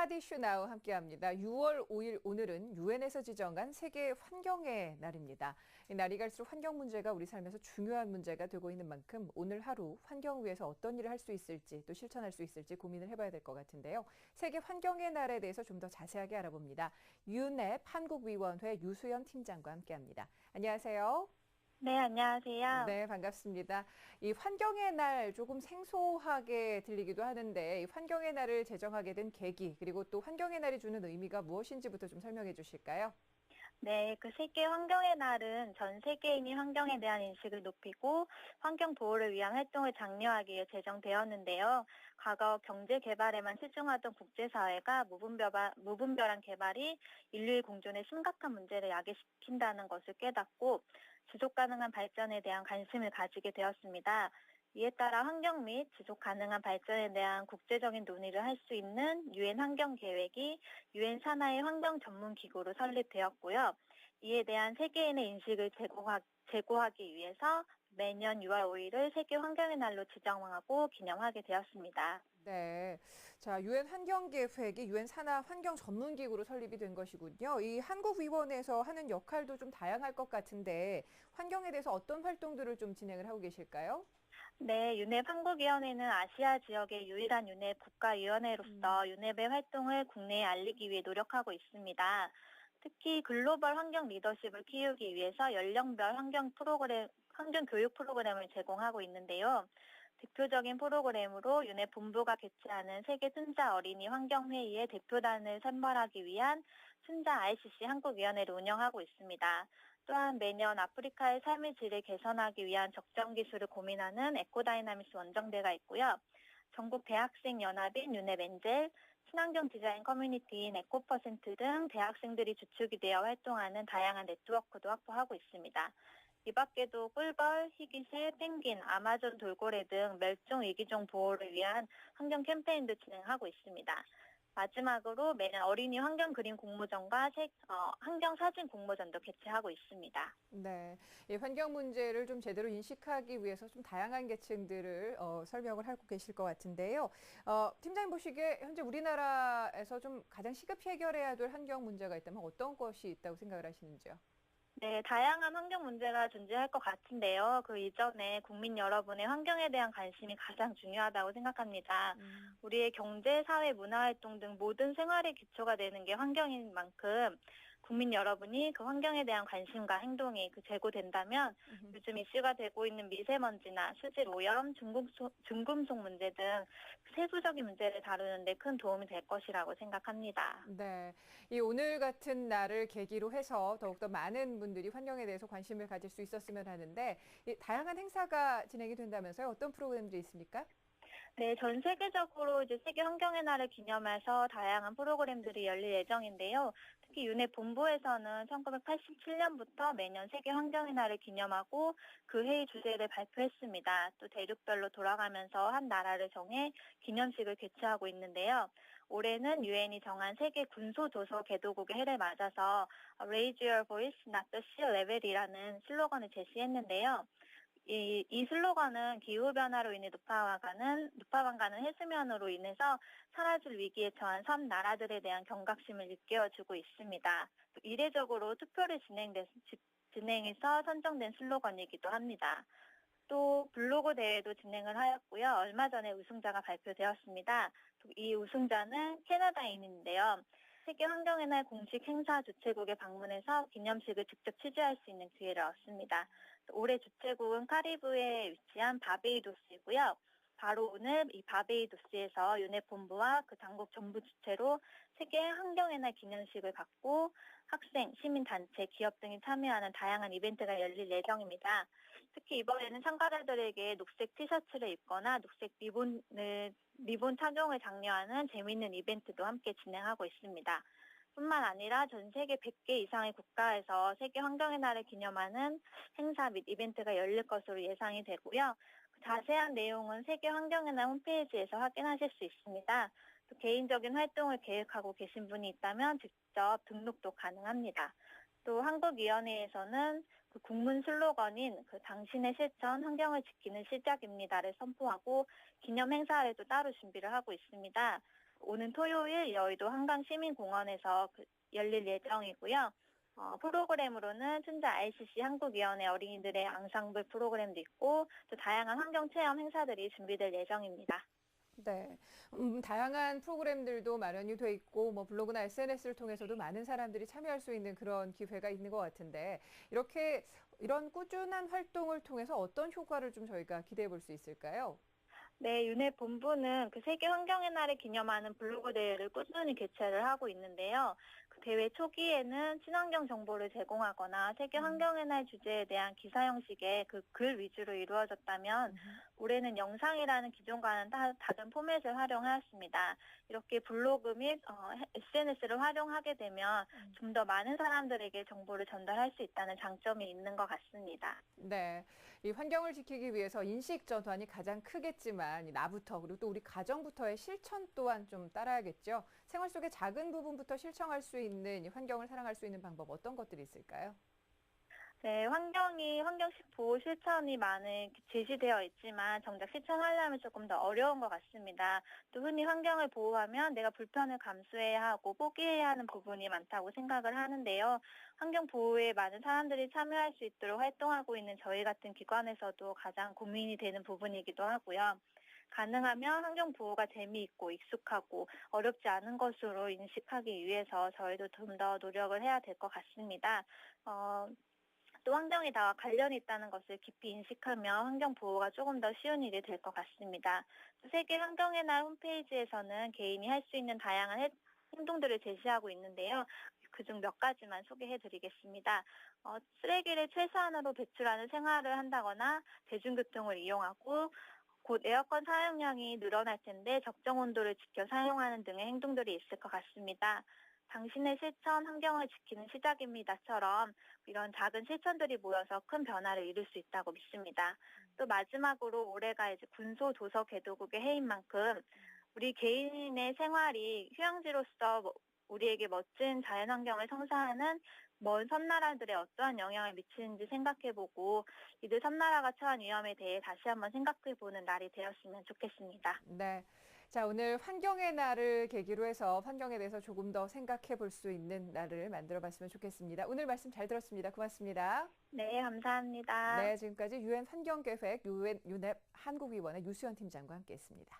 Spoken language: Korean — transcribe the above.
핫 이슈 나우 함께합니다. 6월 5일 오늘은 유엔에서 지정한 세계 환경의 날입니다. 이 날이 갈수록 환경 문제가 우리 삶에서 중요한 문제가 되고 있는 만큼 오늘 하루 환경을 위해서 어떤 일을 할 수 있을지 또 실천할 수 있을지 고민을 해봐야 될 것 같은데요. 세계 환경의 날에 대해서 좀 더 자세하게 알아봅니다. 유넵 한국위원회 유수연 팀장과 함께합니다. 안녕하세요. 네, 안녕하세요. 네, 반갑습니다. 이 환경의 날 조금 생소하게 들리기도 하는데 이 환경의 날을 제정하게 된 계기 그리고 또 환경의 날이 주는 의미가 무엇인지부터 좀 설명해 주실까요? 네, 그 세계 환경의 날은 전 세계인이 환경에 대한 인식을 높이고 환경 보호를 위한 활동을 장려하기 위해 제정되었는데요. 과거 경제 개발에만 치중하던 국제사회가 무분별한 개발이 인류의 공존에 심각한 문제를 야기시킨다는 것을 깨닫고 지속 가능한 발전에 대한 관심을 가지게 되었습니다. 이에 따라 환경 및 지속 가능한 발전에 대한 국제적인 논의를 할 수 있는 유엔 환경 계획이 유엔 산하의 환경 전문 기구로 설립되었고요. 이에 대한 세계인의 인식을 제고하기 위해서 매년 6월 5일을 세계 환경의 날로 지정하고 기념하게 되었습니다. 네. 자, 유엔 환경계획이 유엔 산하 환경 전문기구로 설립이 된 것이군요. 이 한국위원회에서 하는 역할도 좀 다양할 것 같은데 환경에 대해서 어떤 활동들을 좀 진행을 하고 계실까요? 네, 유넵 한국위원회는 아시아 지역의 유일한 유넵 국가위원회로서 유넵의 활동을 국내에 알리기 위해 노력하고 있습니다. 특히 글로벌 환경 리더십을 키우기 위해서 연령별 환경 교육 프로그램을 제공하고 있는데요. 대표적인 프로그램으로 유넵 본부가 개최하는 세계 순자 어린이 환경회의의 대표단을 선발하기 위한 순자 ICC 한국위원회를 운영하고 있습니다. 또한 매년 아프리카의 삶의 질을 개선하기 위한 적정 기술을 고민하는 에코다이나믹스 원정대가 있고요. 전국 대학생 연합인 유넵 엔젤, 친환경 디자인 커뮤니티인 에코퍼센트 등 대학생들이 주축이 되어 활동하는 다양한 네트워크도 확보하고 있습니다. 이 밖에도 꿀벌, 희귀새, 펭귄, 아마존 돌고래 등 멸종 위기종 보호를 위한 환경 캠페인도 진행하고 있습니다. 마지막으로 매년 어린이 환경 그림 공모전과 환경 사진 공모전도 개최하고 있습니다. 네. 이 환경 문제를 좀 제대로 인식하기 위해서 좀 다양한 계층들을 설명을 하고 계실 것 같은데요. 팀장님 보시기에 현재 우리나라에서 좀 가장 시급히 해결해야 될 환경 문제가 있다면 어떤 것이 있다고 생각을 하시는지요? 네, 다양한 환경 문제가 존재할 것 같은데요. 그 이전에 국민 여러분의 환경에 대한 관심이 가장 중요하다고 생각합니다. 우리의 경제, 사회, 문화활동 등 모든 생활의 기초가 되는 게 환경인 만큼 국민 여러분이 그 환경에 대한 관심과 행동이 제고된다면 요즘 이슈가 되고 있는 미세먼지나 수질 오염, 중금속 문제 등 세부적인 문제를 다루는 데 큰 도움이 될 것이라고 생각합니다. 네. 이 오늘 같은 날을 계기로 해서 더욱더 많은 분들이 환경에 대해서 관심을 가질 수 있었으면 하는데 이 다양한 행사가 진행이 된다면서요? 어떤 프로그램들이 있습니까? 네, 전 세계적으로 이제 세계 환경의 날을 기념해서 다양한 프로그램들이 열릴 예정인데요. 특히 유네 본부에서는 1987년부터 매년 세계 환경의 날을 기념하고 그 해의 주제를 발표했습니다. 또 대륙별로 돌아가면서 한 나라를 정해 기념식을 개최하고 있는데요. 올해는 유엔이 정한 세계 군소조서 개도국의 해를 맞아서 Raise Your Voice, Not the Sea Level이라는 슬로건을 제시했는데요. 이 슬로건은 기후변화로 인해 높아가는 해수면으로 인해서 사라질 위기에 처한 섬 나라들에 대한 경각심을 일깨워주고 있습니다. 이례적으로 투표를 진행해서 선정된 슬로건이기도 합니다. 또 블로그 대회도 진행을 하였고요. 얼마 전에 우승자가 발표되었습니다. 이 우승자는 캐나다인인데요. 세계 환경의 날 공식 행사 주최국에 방문해서 기념식을 직접 취재할 수 있는 기회를 얻습니다. 올해 주최국은 카리브해에 위치한 바베이도스이고요. 바로 오늘 이 바베이도스에서 유넵 본부와 그 당국 정부 주최로 세계 환경의 날 기념식을 갖고 학생, 시민단체, 기업 등이 참여하는 다양한 이벤트가 열릴 예정입니다. 특히 이번에는 참가자들에게 녹색 티셔츠를 입거나 녹색 리본 착용을 장려하는 재미있는 이벤트도 함께 진행하고 있습니다. 뿐만 아니라 전 세계 100개 이상의 국가에서 세계 환경의 날을 기념하는 행사 및 이벤트가 열릴 것으로 예상이 되고요. 자세한 내용은 세계 환경의 날 홈페이지에서 확인하실 수 있습니다. 또 개인적인 활동을 계획하고 계신 분이 있다면 직접 등록도 가능합니다. 또 한국위원회에서는 그 국문 슬로건인 당신의 실천 환경을 지키는 시작입니다를 선포하고 기념 행사회도 따로 준비를 하고 있습니다. 오는 토요일 여의도 한강시민공원에서 열릴 예정이고요. 프로그램으로는 춘자 ICC 한국위원회 어린이들의 앙상블 프로그램도 있고 또 다양한 환경체험 행사들이 준비될 예정입니다. 네. 다양한 프로그램들도 마련이 돼 있고, 블로그나 SNS를 통해서도 많은 사람들이 참여할 수 있는 그런 기회가 있는 것 같은데, 이런 꾸준한 활동을 통해서 어떤 효과를 좀 저희가 기대해 볼 수 있을까요? 네, 윤회 본부는 세계 환경의 날을 기념하는 블로그 대회를 꾸준히 개최를 하고 있는데요. 그 대회 초기에는 친환경 정보를 제공하거나 세계 환경의 날 주제에 대한 기사 형식의 글 위주로 이루어졌다면 올해는 영상이라는 기존과는 다른 포맷을 활용하였습니다. 이렇게 블로그 및 SNS를 활용하게 되면 좀 더 많은 사람들에게 정보를 전달할 수 있다는 장점이 있는 것 같습니다. 네. 이 환경을 지키기 위해서 인식 전환이 가장 크겠지만, 이 나부터, 그리고 또 우리 가정부터의 실천 또한 좀 따라야겠죠. 생활 속의 작은 부분부터 실천할 수 있는 이 환경을 사랑할 수 있는 방법 어떤 것들이 있을까요? 네, 환경 보호 실천이 많이 제시되어 있지만 정작 실천하려면 조금 더 어려운 것 같습니다. 또 흔히 환경을 보호하면 내가 불편을 감수해야 하고 포기해야 하는 부분이 많다고 생각을 하는데요. 환경 보호에 많은 사람들이 참여할 수 있도록 활동하고 있는 저희 같은 기관에서도 가장 고민이 되는 부분이기도 하고요. 가능하면 환경 보호가 재미있고 익숙하고 어렵지 않은 것으로 인식하기 위해서 저희도 좀 더 노력을 해야 될 것 같습니다. 또 환경이 나와 관련이 있다는 것을 깊이 인식하면 환경 보호가 조금 더 쉬운 일이 될 것 같습니다. 또 세계 환경의 날 홈페이지에서는 개인이 할 수 있는 다양한 행동들을 제시하고 있는데요. 그중 몇 가지만 소개해 드리겠습니다. 쓰레기를 최소한으로 배출하는 생활을 한다거나 대중교통을 이용하고 곧 에어컨 사용량이 늘어날 텐데 적정 온도를 지켜 사용하는 등의 행동들이 있을 것 같습니다. 당신의 실천, 환경을 지키는 시작입니다처럼 이런 작은 실천들이 모여서 큰 변화를 이룰 수 있다고 믿습니다. 또 마지막으로 올해가 군소 도서 개도국의 해인 만큼 우리 개인의 생활이 휴양지로서 우리에게 멋진 자연환경을 성사하는 먼 섬나라들에 어떠한 영향을 미치는지 생각해보고 이들 섬나라가 처한 위험에 대해 다시 한번 생각해보는 날이 되었으면 좋겠습니다. 네. 자, 오늘 환경의 날을 계기로 해서 환경에 대해서 조금 더 생각해 볼 수 있는 날을 만들어 봤으면 좋겠습니다. 오늘 말씀 잘 들었습니다. 고맙습니다. 네, 감사합니다. 네, 지금까지 유엔 환경계획 유엔 UNEP 한국위원회 유수연 팀장과 함께했습니다.